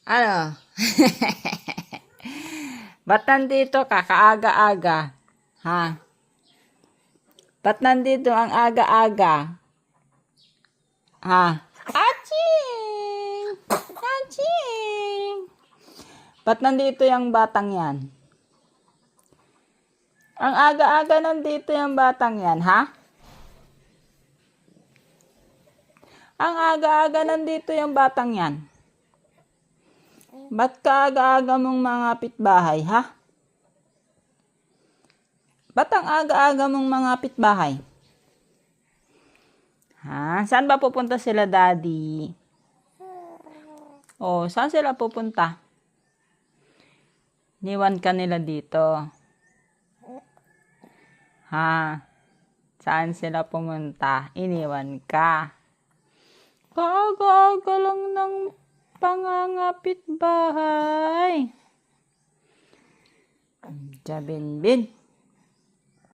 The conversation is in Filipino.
Ano? Ba't nandito ka? Kaaga-aga. Ha? Ba't nandito ang aga-aga? Ha? Aching! Aching! Ba't nandito yung batang yan? Ang aga-aga nandito yung batang yan, ha? Ang aga-aga nandito yung batang yan. Ba't kaaga-aga mong mga pitbahay, ha? Ba't ang aga-aga mong mga pitbahay? Ha? Saan ba pupunta sila, Daddy? Oh, saan sila pupunta? Niwan ka nila dito. Ha? Saan sila pumunta? Iniwan ka. Kaaga-aga lang ng pangangapit bahay. Jabinbin.